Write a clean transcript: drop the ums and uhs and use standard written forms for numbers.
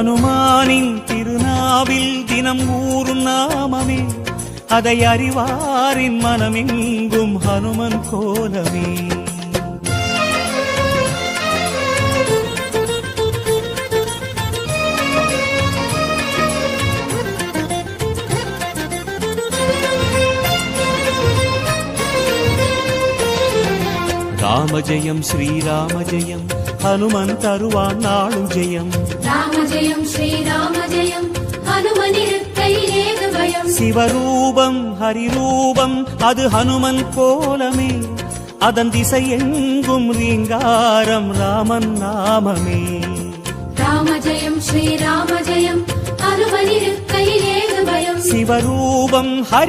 ஹனுமானின் திருநாவில் தினம் ஊறும் நாமமே, அதை அறிவாரின் மனமெங்கும் ஹனுமன் கோலமே. ராம ஜெயம் ஸ்ரீராம ஜெயம், ஹனுமன் தருவான் நாளும் ஜெயம். ராம ஜெயம் ஸ்ரீராம ஜெயம், ஹனுமன் இருக்கையில் ஏது பயம். சிவரூபம் ஹரிரூபம் அது ஹனுமன் கோலமே, அதன் திசை எங்கும் ரீங்காரம் ராமன் நாமமே. ராம ஜெயம் ஸ்ரீராம ஜெயம், ஹனுமன் இருக்கையில் ஏது பயம். சிவரூபம் ஹரி